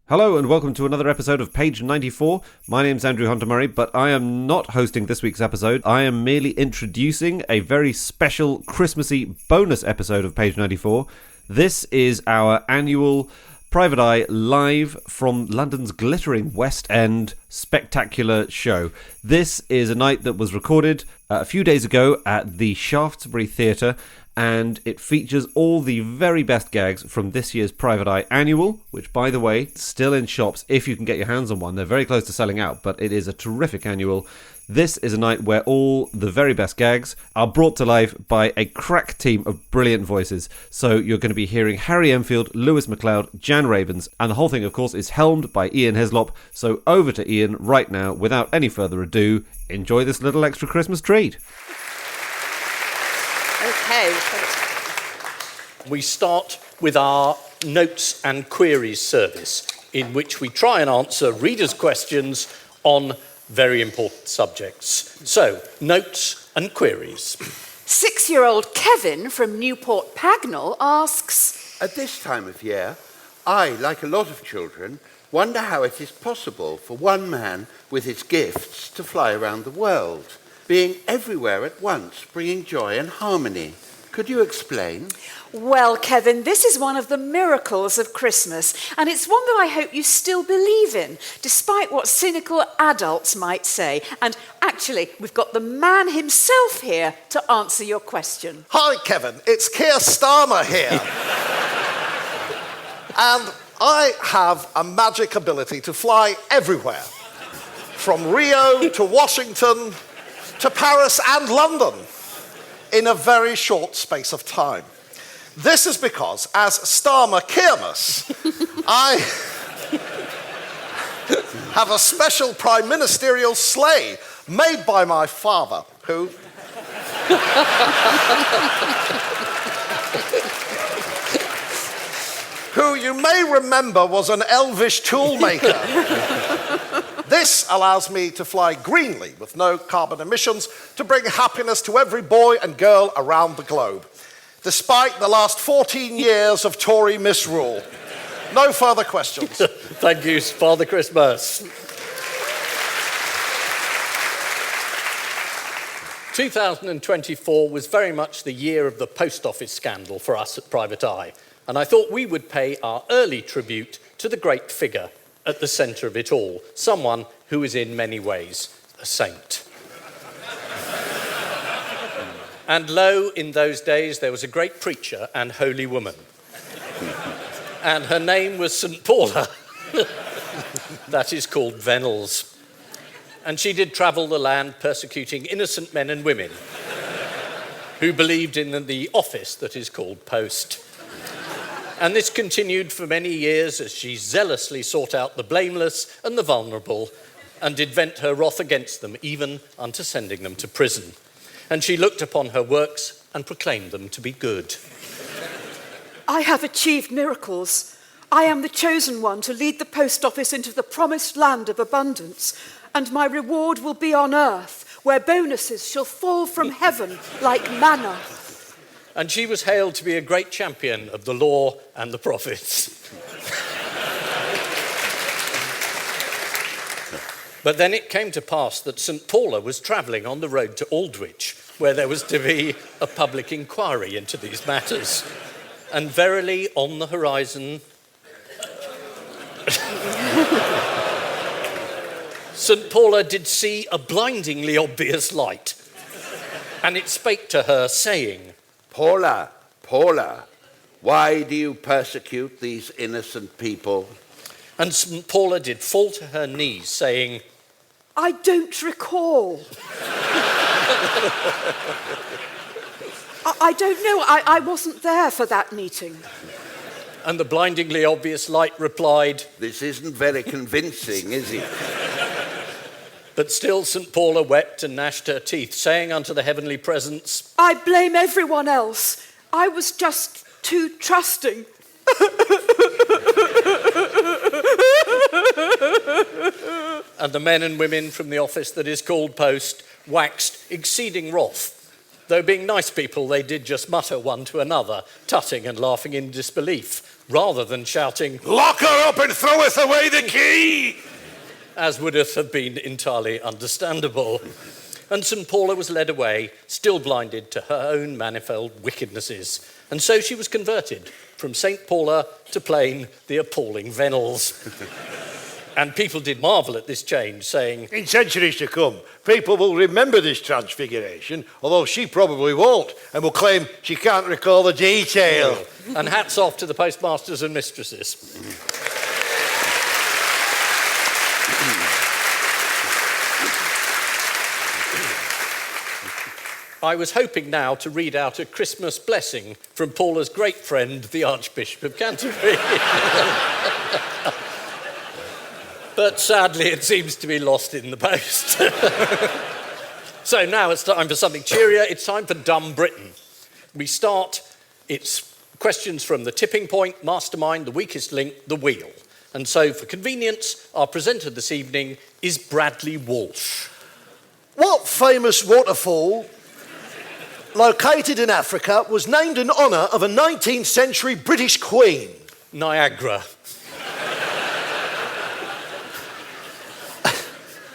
Hello and welcome to another episode of Page 94. My name's Andrew Hunter-Murray, but I am not hosting this week's episode. I am merely introducing a very special Christmassy bonus episode of Page 94. This is our annual Private Eye live from London's glittering West End spectacular show. This is a night that was recorded a few days ago at the Shaftesbury Theatre, and it features all the very best gags from this year's Private Eye Annual, which, by the way, still in shops if you can get your hands on one. They're very close to selling out, but it is a terrific annual. This is a night where all the very best gags are brought to life by a crack team of brilliant voices. So you're going to be hearing Harry Enfield, Lewis MacLeod, Jan Ravens, and the whole thing, of course, is helmed by Ian Hislop. So over to Ian right now, without any further ado. Enjoy this little extra Christmas treat. Okay. We start with our notes and queries service, in which we try and answer readers' questions on very important subjects. So, notes and queries. 6-year-old Kevin from Newport Pagnell asks, At this time of year, I, like a lot of children, wonder how it is possible for one man with his gifts to fly around the world, being everywhere at once, bringing joy and harmony. Could you explain? well, Kevin, this is one of the miracles of Christmas, and it's one that I hope you still believe in, despite what cynical adults might say. And actually, we've got the man himself here to answer your question. Hi, Kevin. It's Keir Starmer here. And I have a magic ability to fly everywhere, from Rio to Washington to Paris and London in a very short space of time. This is because, as Starmer Keirmas, I have a special prime ministerial sleigh made by my father, who you may remember was an elvish toolmaker. This allows me to fly greenly with no carbon emissions to bring happiness to every boy and girl around the globe, despite the last 14 years of Tory misrule. No further questions. Thank you, Father Christmas. 2024 was very much the year of the post office scandal for us at Private Eye, and I thought we would pay our early tribute to the great figure at the centre of it all, someone who is in many ways a saint. And lo, in those days, there was a great preacher and holy woman. And her name was St. Paula. That is called Venables. And she did travel the land persecuting innocent men and women who believed in the office that is called Post. And this continued for many years as she zealously sought out the blameless and the vulnerable and did vent her wrath against them, even unto sending them to prison. And she looked upon her works and proclaimed them to be good. I have achieved miracles. I am the chosen one to lead the post office into the promised land of abundance, and my reward will be on earth, where bonuses shall fall from heaven like manna. And she was hailed to be a great champion of the law and the prophets. But then it came to pass that St. Paula was travelling on the road to Aldwych, where there was to be a public inquiry into these matters. And verily, on the horizon, St. Paula did see a blindingly obvious light, and it spake to her, saying, Paula, Paula, why do you persecute these innocent people? And St. Paula did fall to her knees, saying, I don't recall. I don't know. I wasn't there for that meeting. And the blindingly obvious light replied, This isn't very convincing, is it? But still St. Paula wept and gnashed her teeth, saying unto the heavenly presence, I blame everyone else. I was just too trusting. And the men and women from the office that is called Post waxed exceeding wroth. Though being nice people, they did just mutter one to another, tutting and laughing in disbelief. rather than shouting, "Lock her up and throweth away the key!" as would have been entirely understandable. And St. Paula was led away, still blinded to her own manifold wickednesses. And so she was converted from St. Paula to plain the appalling Venables. And people did marvel at this change, saying, "In centuries to come, people will remember this transfiguration, although she probably won't, and will claim she can't recall the detail." And hats off to the postmasters and mistresses. I was hoping now to read out a Christmas blessing from Paula's great friend, the Archbishop of Canterbury. But sadly, it seems to be lost in the post. So now it's time for something cheerier. It's time for Dumb Britain. We start, it's questions from the tipping point, mastermind, the weakest link, the wheel. And so, for convenience, our presenter this evening is Bradley Walsh. What famous waterfall located in Africa was named in honour of a 19th century British queen? Niagara.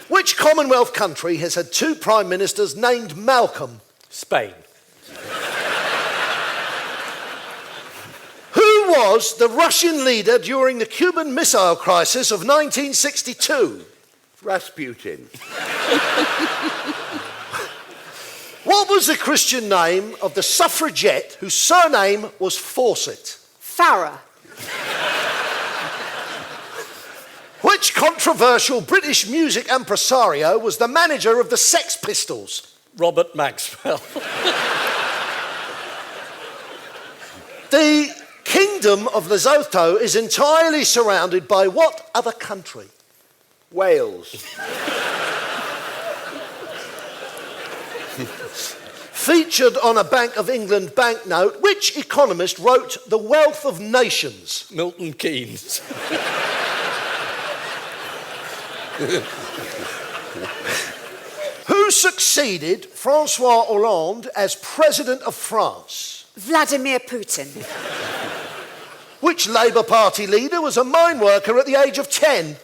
Which Commonwealth country has had two prime ministers named Malcolm? Spain. Who was the Russian leader during the Cuban Missile Crisis of 1962? Rasputin. What was the Christian name of the suffragette whose surname was Fawcett? Farah. Which controversial British music impresario was the manager of the Sex Pistols? Robert Maxwell. The Kingdom of Lesotho is entirely surrounded by what other country? Wales. Featured on a Bank of England banknote, which economist wrote The Wealth of Nations? Milton Keynes. Who succeeded Francois Hollande as President of France? Vladimir Putin. Which Labour Party leader was a mine worker at the age of 10?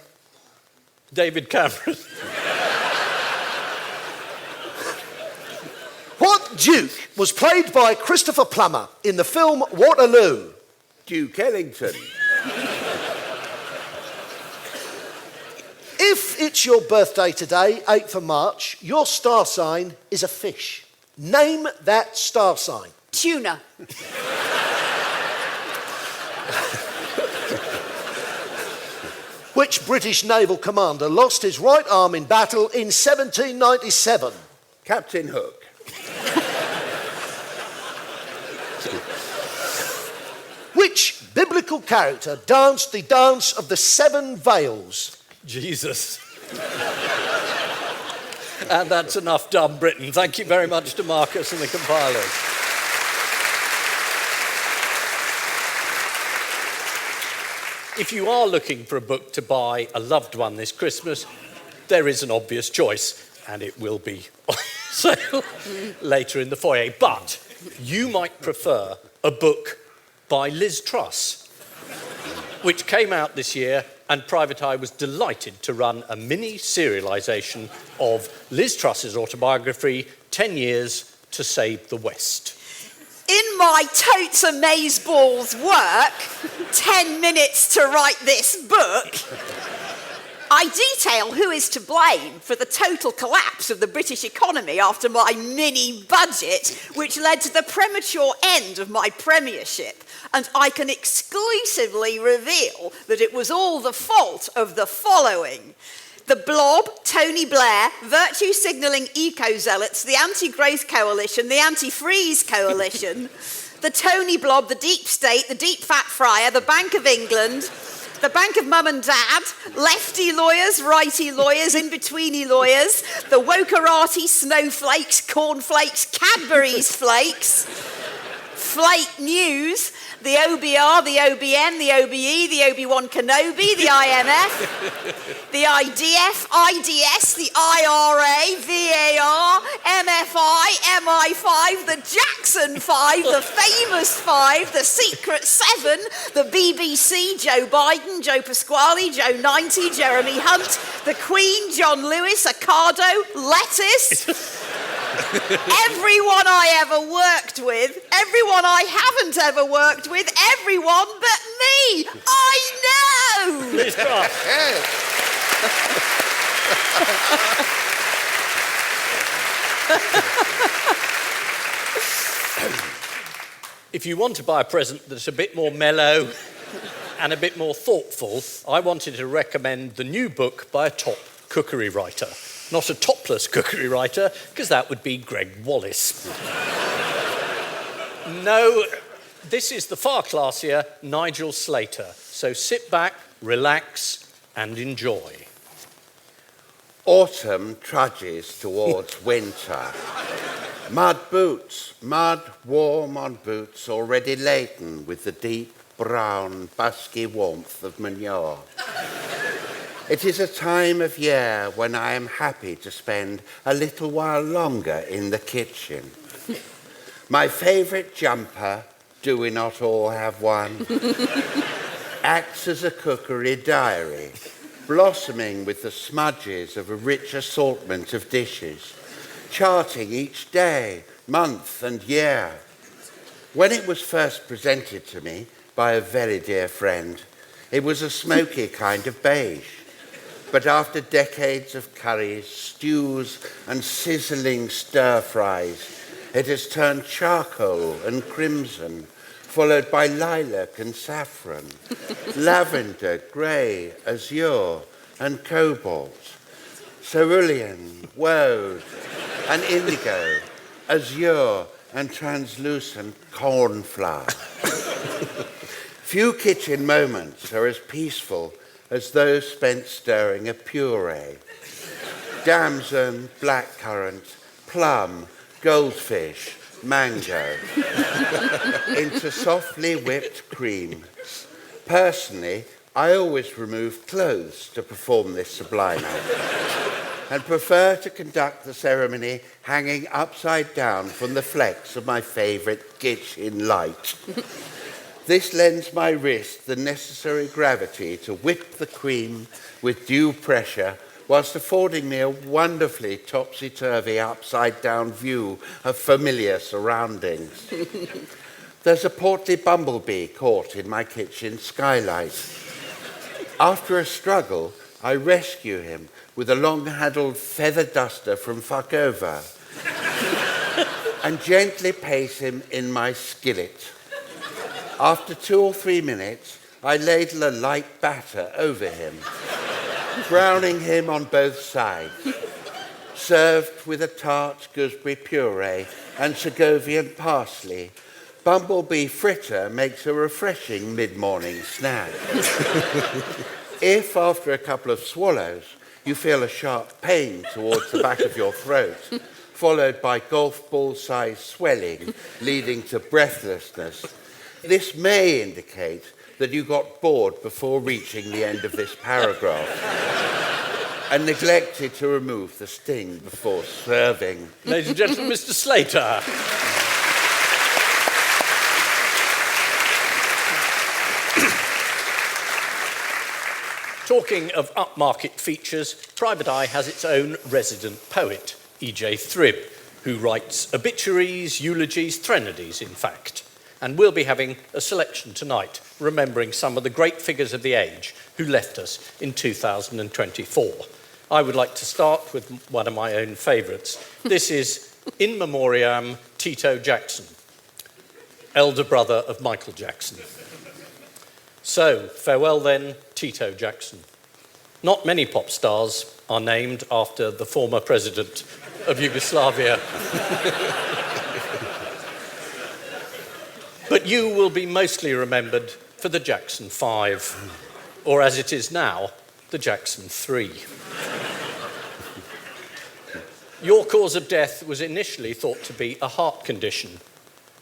David Cameron. What Duke was played by Christopher Plummer in the film Waterloo? Duke Ellington. If it's your birthday today, 8th of March, your star sign is a fish. Name that star sign. Tuna. Which British naval commander lost his right arm in battle in 1797? Captain Hook. Which biblical character danced the dance of the 7 veils? Jesus. And that's enough Dumb Britain. Thank you very much to Marcus and the compilers. If you are looking for a book to buy a loved one this Christmas, there is an obvious choice, and it will be on sale later in the foyer. But you might prefer a book by Liz Truss, which came out this year, and Private Eye was delighted to run a mini serialisation of Liz Truss's autobiography, 10 Years to Save the West. In my totes amazeballs work, 10 minutes to write this book, I detail who is to blame for the total collapse of the British economy after my mini budget, which led to the premature end of my premiership. And I can exclusively reveal that it was all the fault of the following: the Blob, Tony Blair, virtue signalling eco-zealots, the anti-growth coalition, the anti-freeze coalition, the Tony Blob, the deep state, the deep fat fryer, the Bank of England, the Bank of Mum and Dad, lefty lawyers, righty lawyers, in-betweeny lawyers, the wokerati, snowflakes, cornflakes, Cadbury's flakes, Flake News, the OBR, the OBN, the OBE, the Obi-Wan Kenobi, the IMF, the IDF, IDS, the IRA, VAR, MFI, MI5, the Jackson 5, the Famous 5, the Secret 7, the BBC, Joe Biden, Joe Pasquale, Joe 90, Jeremy Hunt, the Queen, John Lewis, Ocado, Lettuce. Everyone I ever worked with, everyone I haven't ever worked with, everyone but me. I know! Liz Cross. If you want to buy a present that's a bit more mellow and a bit more thoughtful, I wanted to recommend the new book by a top cookery writer. Not a topless cookery writer, because that would be Greg Wallace. No, this is the far classier Nigel Slater. So sit back, relax, and enjoy. Autumn trudges towards winter. Mud boots, mud warm on boots already laden with the deep, brown, busky warmth of manure. It is a time of year when I am happy to spend a little while longer in the kitchen. My favourite jumper, do we not all have one, acts as a cookery diary, blossoming with the smudges of a rich assortment of dishes, charting each day, month and year. When it was first presented to me by a very dear friend, it was a smoky kind of beige. But after decades of curries, stews and sizzling stir-fries, it has turned charcoal and crimson, followed by lilac and saffron, lavender, grey, azure and cobalt, cerulean, woad and indigo, azure and translucent cornflower. Few kitchen moments are as peaceful as those spent stirring a puree. Damson, blackcurrant, plum, goldfish, mango into softly whipped cream. Personally, I always remove clothes to perform this sublime act and prefer to conduct the ceremony hanging upside down from the flex of my favourite kitchen light. This lends my wrist the necessary gravity to whip the cream with due pressure, whilst affording me a wonderfully topsy-turvy, upside-down view of familiar surroundings. There's a portly bumblebee caught in my kitchen skylight. After a struggle, I rescue him with a long-handled feather duster from Fuckover and gently place him in my skillet. After 2 or 3 minutes, I ladle a light batter over him, browning him on both sides. Served with a tart gooseberry puree and Segovian parsley, bumblebee fritter makes a refreshing mid-morning snack. If, after a couple of swallows, you feel a sharp pain towards the back of your throat, followed by golf ball-sized swelling leading to breathlessness, this may indicate that you got bored before reaching the end of this paragraph and neglected to remove the sting before serving. Ladies and gentlemen, Mr. Slater. Talking of upmarket features, Private Eye has its own resident poet, E.J. Thribb, who writes obituaries, eulogies, threnodies, in fact. And we'll be having a selection tonight, remembering some of the great figures of the age who left us in 2024. I would like to start with one of my own favourites. This is In Memoriam Tito Jackson, elder brother of Michael Jackson. So, farewell then, Tito Jackson. Not many pop stars are named after the former president of Yugoslavia. But you will be mostly remembered for the Jackson 5, or as it is now, the Jackson 3. Your cause of death was initially thought to be a heart condition,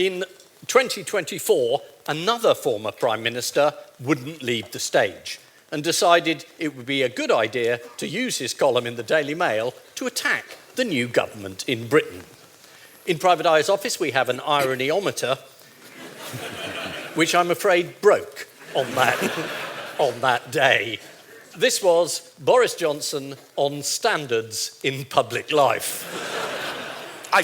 In 2024, another former Prime Minister wouldn't leave the stage and decided it would be a good idea to use his column in the Daily Mail to attack the new government in Britain. In Private Eye's office, we have an ironyometer, which I'm afraid broke on that day. This was Boris Johnson on standards in public life. I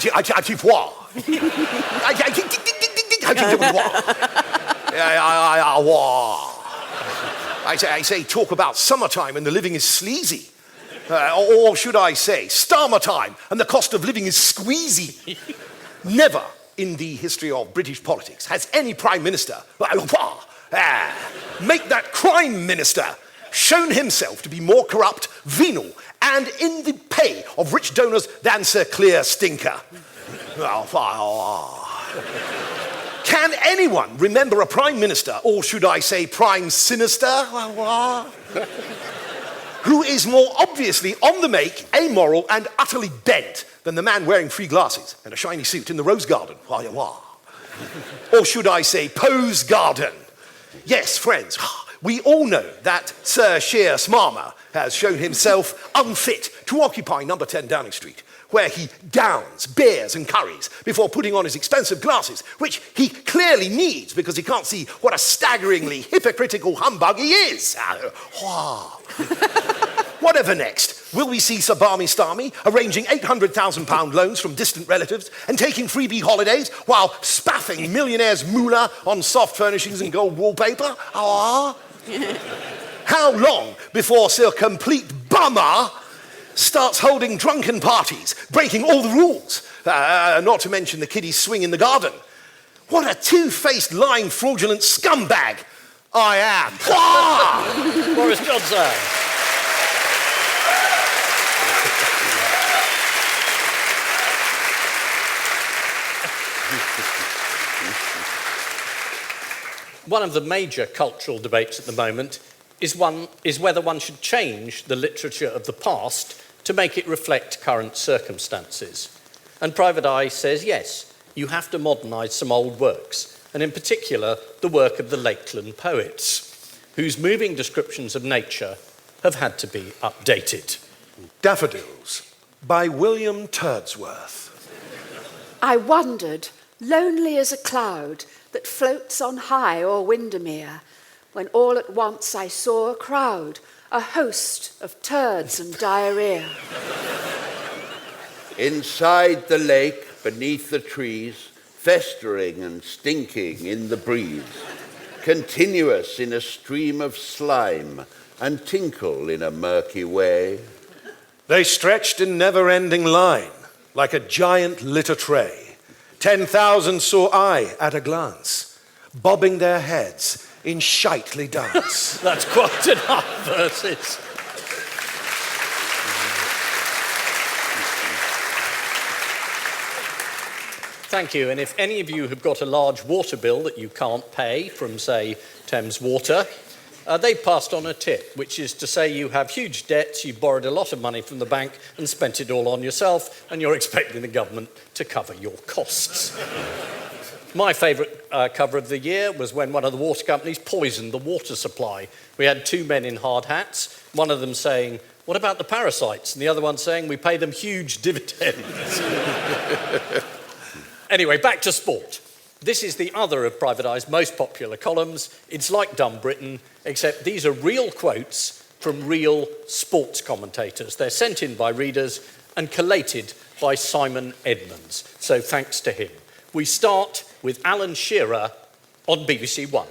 say, talk about summertime and the living is sleazy. Or should I say, starmer time and the cost of living is squeezy. Never in the history of British politics has any Prime Minister make that crime minister shown himself to be more corrupt, venal, and in the pay of rich donors than Sir Clear Stinker. Can anyone remember a Prime Minister, or should I say Prime Sinister, who is more obviously on the make, amoral, and utterly bent than the man wearing free glasses and a shiny suit in the Rose Garden? Or should I say Pose Garden? Yes, friends, we all know that Sir Sheer Smarmer has shown himself unfit to occupy number 10 Downing Street, where he downs beers and curries before putting on his expensive glasses, which he clearly needs because he can't see what a staggeringly hypocritical humbug he is. Whatever next? Will we see Sir Barmy Starmy arranging £800,000 loans from distant relatives and taking freebie holidays while spaffing millionaires' moolah on soft furnishings and gold wallpaper? How long before Sir Complete Bummer starts holding drunken parties, breaking all the rules, not to mention the kiddies swing in the garden? What a two-faced, lying, fraudulent scumbag I am. Boris Johnson. One of the major cultural debates at the moment is whether one should change the literature of the past to make it reflect current circumstances. And Private Eye says, yes, you have to modernise some old works, and in particular, the work of the Lakeland poets, whose moving descriptions of nature have had to be updated. Daffodils by William Turdsworth. I wandered, lonely as a cloud that floats on high o'er Windermere, when all at once I saw a crowd, a host of turds and diarrhea. Inside the lake, beneath the trees, festering and stinking in the breeze, continuous in a stream of slime and tinkle in a murky way. They stretched in never-ending line, like a giant litter tray. 10,000 saw I at a glance, bobbing their heads in shitely dance. That's quite enough verses. Thank you. And if any of you have got a large water bill that you can't pay from, say, Thames Water, they passed on a tip, which is to say you have huge debts, you borrowed a lot of money from the bank and spent it all on yourself, and you're expecting the government to cover your costs. My favourite cover of the year was when one of the water companies poisoned the water supply. We had two men in hard hats, one of them saying, "What about the parasites?" and the other one saying, "We pay them huge dividends." Anyway, back to sport. This is the other of Private Eye's most popular columns. It's like Dumb Britain, except these are real quotes from real sports commentators. They're sent in by readers and collated by Simon Edmonds. So thanks to him. We start with Alan Shearer on BBC One.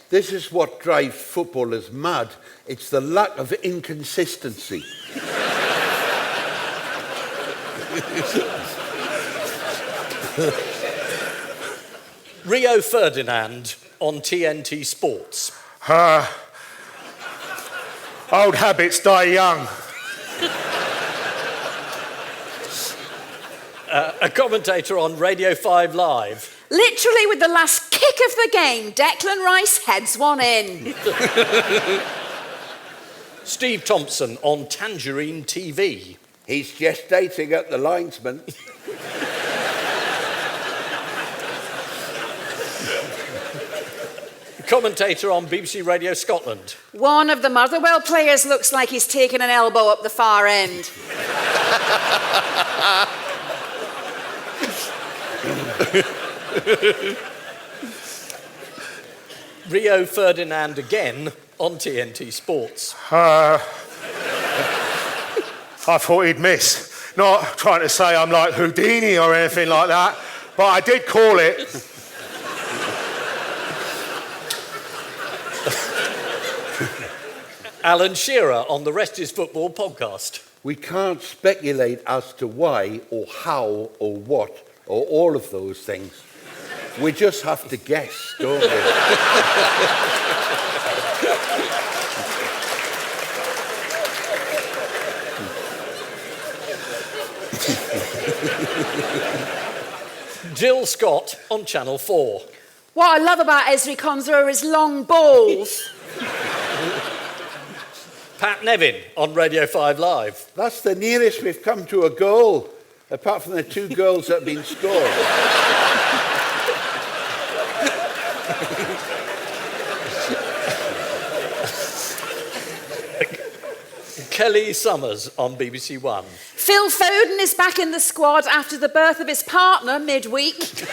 This is what drives footballers mad. It's the lack of inconsistency. Rio Ferdinand on TNT Sports. Old habits die young. A commentator on Radio 5 Live. Literally with the last kick of the game, Declan Rice heads one in. Steve Thompson on Tangerine TV. He's gestating at the linesman. Commentator on BBC Radio Scotland. One of the Motherwell players looks like he's taken an elbow up the far end. Rio Ferdinand again on TNT Sports. I thought he'd miss. Not trying to say I'm like Houdini or anything like that, but I did call it. Alan Shearer on the Rest is Football podcast. We can't speculate as to why or how or what or all of those things. We just have to guess, don't we? Jill Scott on Channel 4. What I love about Esri Konza are his long balls. Pat Nevin on Radio 5 Live. That's the nearest we've come to a goal, apart from the 2 goals that have been scored. Kelly Summers on BBC One. Phil Foden is back in the squad after the birth of his partner midweek.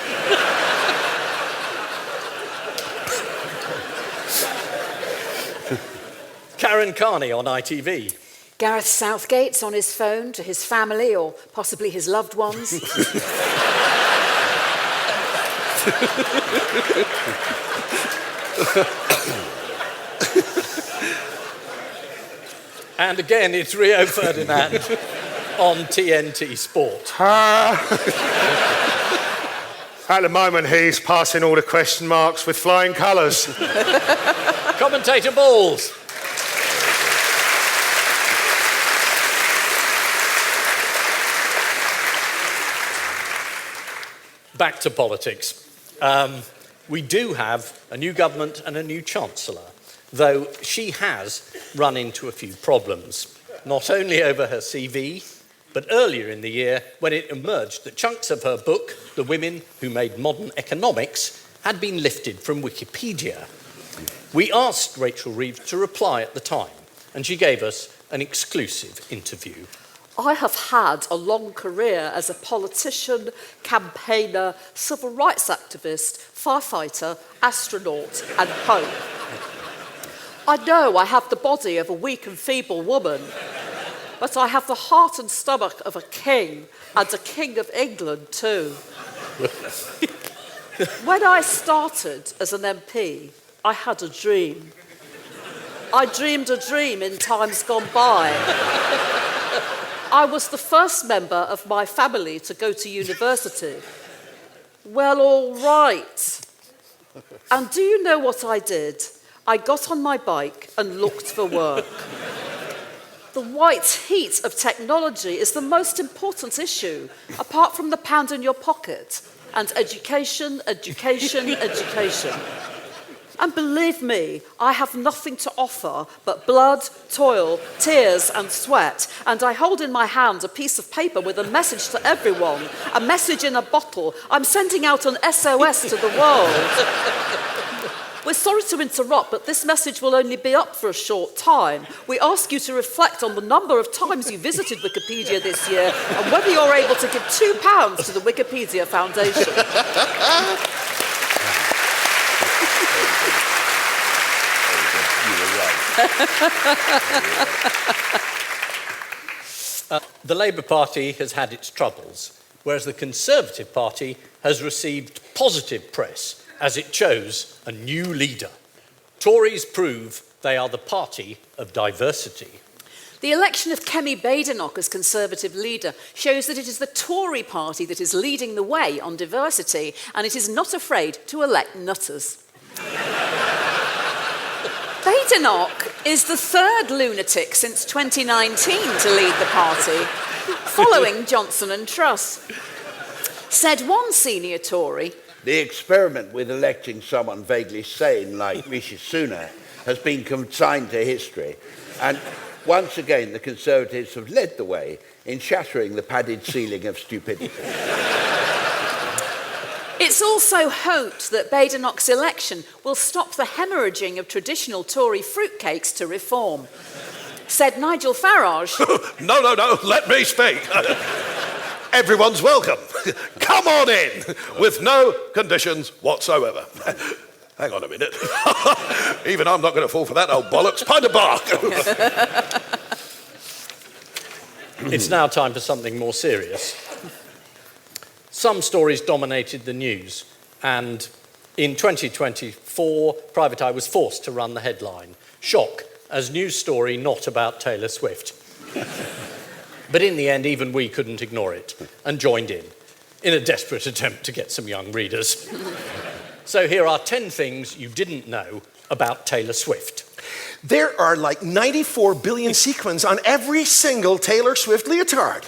Karen Carney on ITV. Gareth Southgate's on his phone to his family or possibly his loved ones. And again, it's Rio Ferdinand on TNT Sport. At the moment, he's passing all the question marks with flying colours. Commentator Balls. Back to politics. We do have a new government and a new Chancellor, though she has run into a few problems, not only over her CV, but earlier in the year when it emerged that chunks of her book, The Women Who Made Modern Economics, had been lifted from Wikipedia. We asked Rachel Reeves to reply at the time, and she gave us an exclusive interview. I have had a long career as a politician, campaigner, civil rights activist, firefighter, astronaut, and pope. I know I have the body of a weak and feeble woman, but I have the heart and stomach of a king, and a king of England too. When I started as an MP, I had a dream. I dreamed a dream in times gone by. I was the first member of my family to go to university. Well, all right. And do you know what I did? I got on my bike and looked for work. The white heat of technology is the most important issue, apart from the pound in your pocket, and education, education, education. And believe me, I have nothing to offer but blood, toil, tears and sweat. And I hold in my hand a piece of paper with a message to everyone, a message in a bottle. I'm sending out an SOS to the world. We're sorry to interrupt, but this message will only be up for a short time. We ask you to reflect on the number of times you visited Wikipedia this year and whether you're able to give £2 to the Wikipedia Foundation. The Labour Party has had its troubles, whereas the Conservative Party has received positive press as it chose a new leader. Tories prove they are the party of diversity. The election of Kemi Badenoch as Conservative leader shows that it is the Tory party that is leading the way on diversity, and it is not afraid to elect nutters. Badenoch is the third lunatic since 2019 to lead the party, following Johnson and Truss. Said one senior Tory, The experiment with electing someone vaguely sane like Rishi Sunak has been consigned to history, and once again the Conservatives have led the way in shattering the padded ceiling of stupidity. It's It's also hoped that Badenoch's election will stop the hemorrhaging of traditional Tory fruitcakes to reform. Said Nigel Farage. No, let me speak. Everyone's welcome. Come on in, with no conditions whatsoever. Hang on a minute. Even I'm not going to fall for that old bollocks. Pint of bark. It's now time for something more serious. Some stories dominated the news, and in 2024, Private Eye was forced to run the headline, "Shock, as news story not about Taylor Swift." But in the end, even we couldn't ignore it and joined in a desperate attempt to get some young readers. So here are 10 things you didn't know about Taylor Swift. There are like 94 billion sequins on every single Taylor Swift leotard.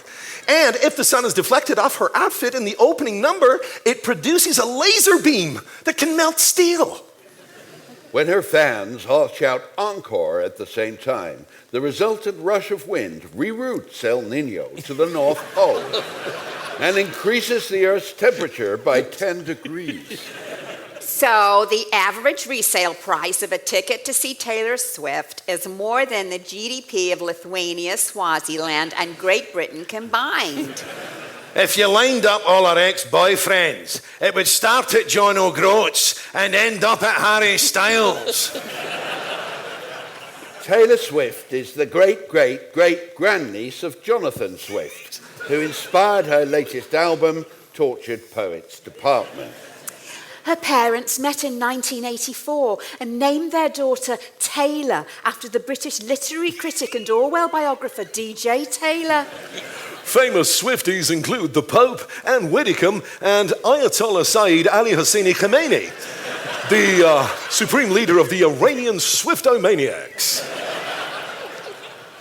And if the sun is deflected off her outfit in the opening number, it produces a laser beam that can melt steel. When her fans all shout encore at the same time, the resultant rush of wind reroutes El Nino to the North Pole and increases the Earth's temperature by 10 degrees. So the average resale price of a ticket to see Taylor Swift is more than the GDP of Lithuania, Swaziland, and Great Britain combined. If you lined up all our ex-boyfriends, it would start at John O'Groats and end up at Harry Styles. Taylor Swift is the great-great-great-grandniece of Jonathan Swift, who inspired her latest album, Tortured Poets Department. Her parents met in 1984 and named their daughter Taylor after the British literary critic and Orwell biographer D.J. Taylor. Famous Swifties include the Pope, Anne Widdecombe, and Ayatollah Saeed Ali Hosseini Khamenei, the supreme leader of the Iranian Swiftomaniacs.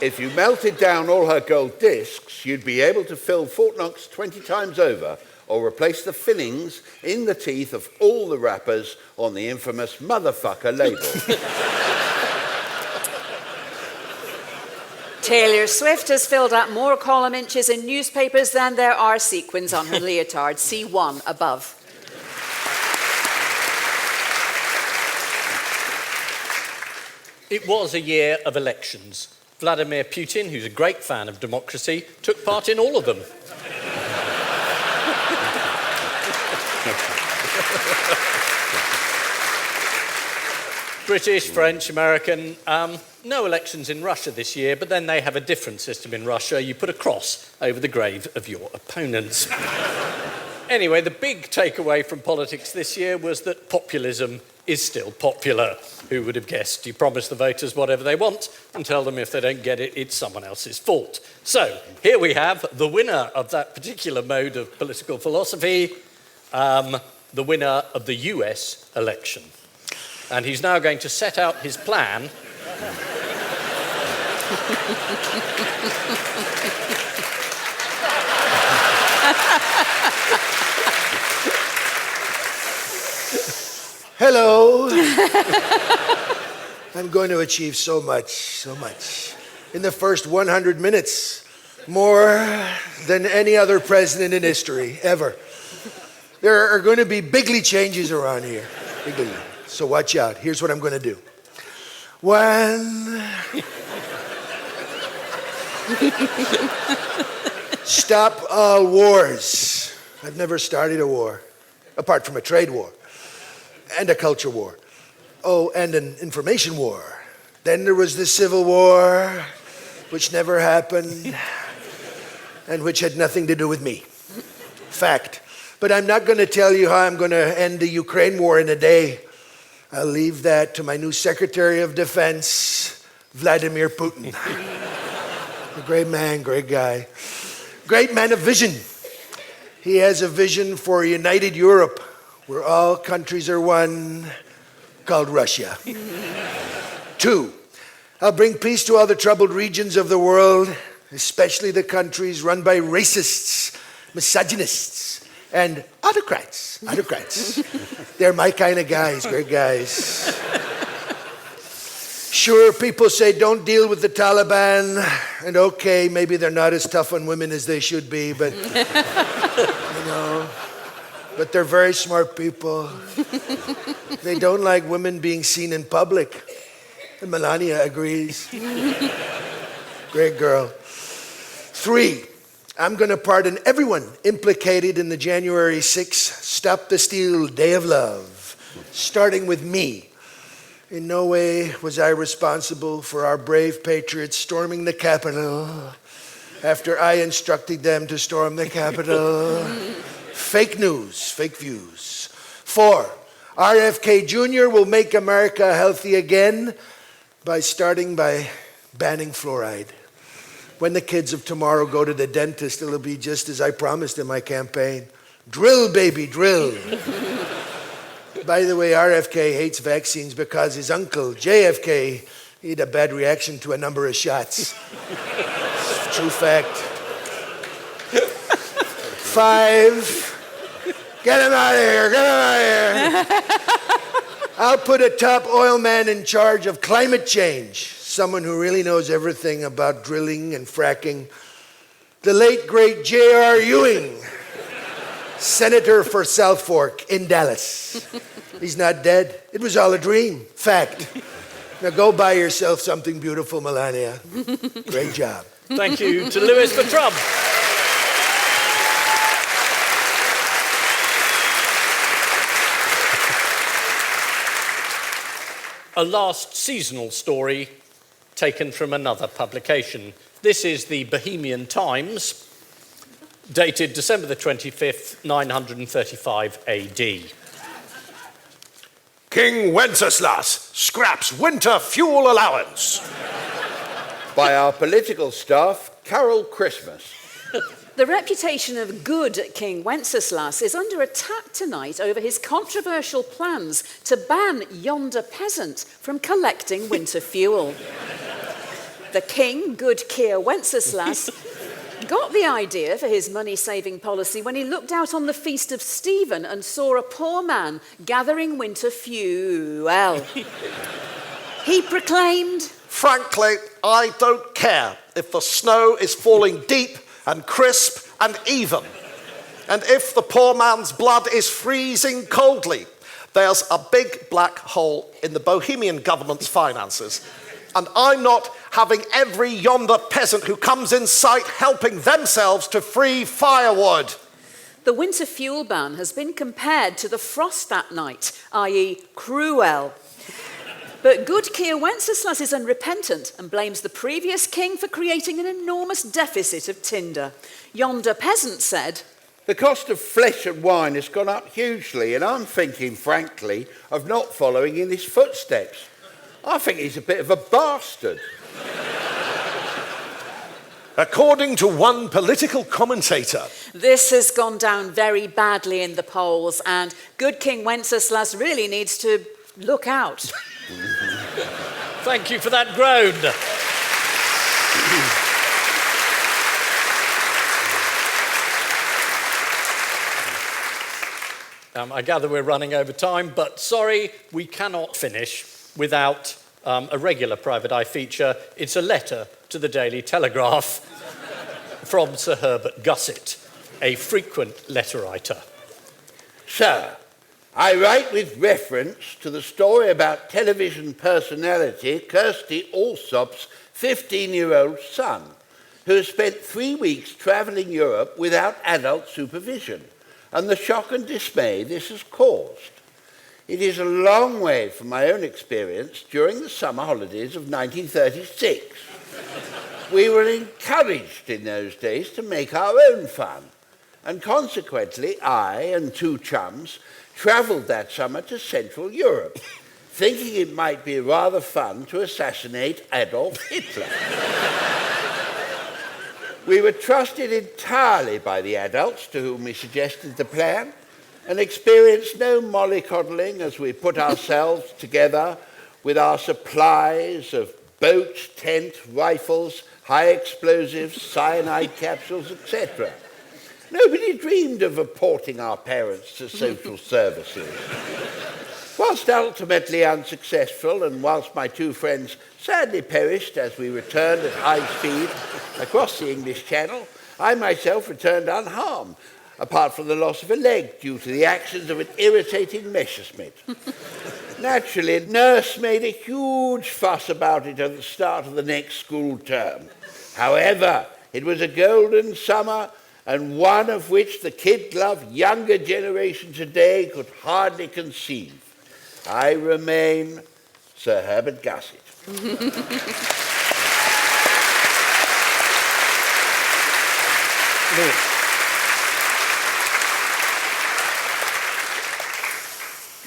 If you melted down all her gold discs, you'd be able to fill Fort Knox 20 times over, or replace the fillings in the teeth of all the rappers on the infamous Motherfucker label. Taylor Swift has filled out more column inches in newspapers than there are sequins on her leotard. See 1 above. It was a year of elections. Vladimir Putin, who's a great fan of democracy, took part in all of them. British, French, American, no elections in Russia this year, but then they have a different system in Russia. You put a cross over the grave of your opponents. Anyway, the big takeaway from politics this year was that populism is still popular. Who would have guessed? You promise the voters whatever they want and tell them if they don't get it, it's someone else's fault. So, here we have the winner of that particular mode of political philosophy, the winner of the US election. And he's now going to set out his plan. Hello. I'm going to achieve so much. In the first 100 minutes, more than any other president in history, ever. There are going to be bigly changes around here. Bigly. So watch out. Here's what I'm going to do. 1. Stop all wars. I've never started a war, apart from a trade war and a culture war. Oh, and an information war. Then there was the Civil War, which never happened, and which had nothing to do with me. Fact. But I'm not going to tell you how I'm going to end the Ukraine war in a day. I'll leave that to my new Secretary of Defense, Vladimir Putin. A great man, great guy. Great man of vision. He has a vision for a united Europe, where all countries are one, called Russia. 2, I'll bring peace to all the troubled regions of the world, especially the countries run by racists, misogynists, and autocrats. They're my kind of guys, great guys. Sure, people say don't deal with the Taliban, and okay, maybe they're not as tough on women as they should be, but, you know, but they're very smart people. They don't like women being seen in public. And Melania agrees. Great girl. 3, I'm going to pardon everyone implicated in the January 6th Stop the Steal Day of Love, starting with me. In no way was I responsible for our brave patriots storming the Capitol after I instructed them to storm the Capitol. Fake news, fake views. 4, RFK Jr. will make America healthy again by starting by banning fluoride. When the kids of tomorrow go to the dentist, it'll be just as I promised in my campaign. Drill, baby, drill. By the way, RFK hates vaccines because his uncle, JFK, he had a bad reaction to a number of shots. True fact. 5, get him out of here, get him out of here. I'll put a top oil man in charge of climate change. Someone who really knows everything about drilling and fracking. The late, great J.R. Ewing, senator for South Fork in Dallas. He's not dead. It was all a dream. Fact. Now go buy yourself something beautiful, Melania. Great job. Thank you to Lewis for Trump. A last seasonal story taken from another publication. This is the Bohemian Times, dated December the 25th, 935 AD. King Wenceslas scraps winter fuel allowance. By our political staff, Carol Christmas. The reputation of good King Wenceslas is under attack tonight over his controversial plans to ban yonder peasant from collecting winter fuel. The king, good Keir Wenceslas, got the idea for his money-saving policy when he looked out on the feast of Stephen and saw a poor man gathering winter fuel. He proclaimed, Frankly, I don't care if the snow is falling deep and crisp and even. And if the poor man's blood is freezing coldly, there's a big black hole in the Bohemian government's finances. And I'm not having every yonder peasant who comes in sight helping themselves to free firewood. the winter fuel ban has been compared to the frost that night, i.e. cruel. But good Keir Wenceslas is unrepentant and blames the previous king for creating an enormous deficit of tinder. Yonder peasant said, "The cost of flesh and wine has gone up hugely, and I'm thinking, frankly, of not following in his footsteps. I think he's a bit of a bastard." According to one political commentator, this has gone down very badly in the polls, and good King Wenceslas really needs to look out. Thank you for that groan. I gather we're running over time, but sorry, we cannot finish without a regular Private Eye feature. It's a letter to the Daily Telegraph from Sir Herbert Gusset, a frequent letter writer. Sir, I write with reference to the story about television personality Kirsty Allsop's 15-year-old son, who has spent 3 weeks travelling Europe without adult supervision, and the shock and dismay this has caused. It is a long way from my own experience during the summer holidays of 1936. We were encouraged in those days to make our own fun, and consequently I and 2 chums travelled that summer to Central Europe, thinking it might be rather fun to assassinate Adolf Hitler. We were trusted entirely by the adults to whom we suggested the plan, and experienced no mollycoddling as we put ourselves together with our supplies of boat, tent, rifles, high explosives, cyanide capsules, etc. Nobody dreamed of reporting our parents to social services. Whilst ultimately unsuccessful, and whilst my 2 friends sadly perished as we returned at high speed across the English Channel, I myself returned unharmed, apart from the loss of a leg due to the actions of an irritating Messerschmitt. Naturally, Nurse made a huge fuss about it at the start of the next school term. However, it was a golden summer, and one of which the kid-glove younger generation today could hardly conceive. I remain Sir Herbert Gussett.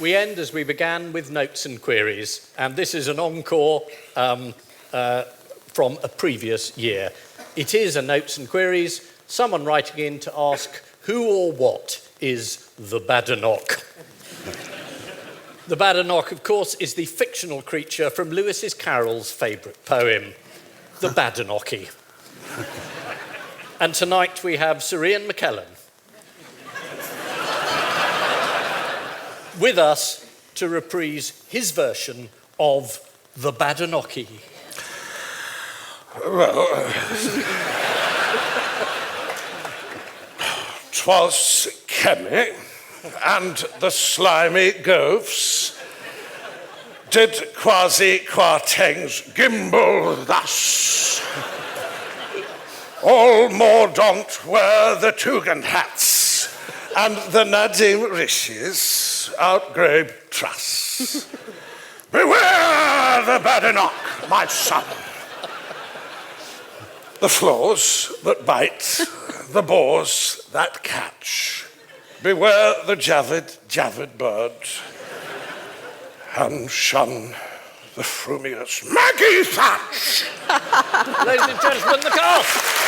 We end as we began with notes and queries, and this is an encore from a previous year. It is a notes and queries, someone writing in to ask who or what is the Badenoch. The Badenoch, of course, is the fictional creature from Lewis Carroll's favourite poem, The Badenochie. And tonight we have Sir Ian McKellen with us to reprise his version of The Badenochie. Well, 'twas Kemi and the slimy gophs did quasi-quartings gimble thus. All mordaunt were the Tugendhats, and the Nadim Rishis outgrabe truss. Beware the Badenoch, my son. The flaws that bite, the boars that catch. Beware the javid bird, and shun the frumious Maggie Thatch. Ladies and gentlemen, the cast.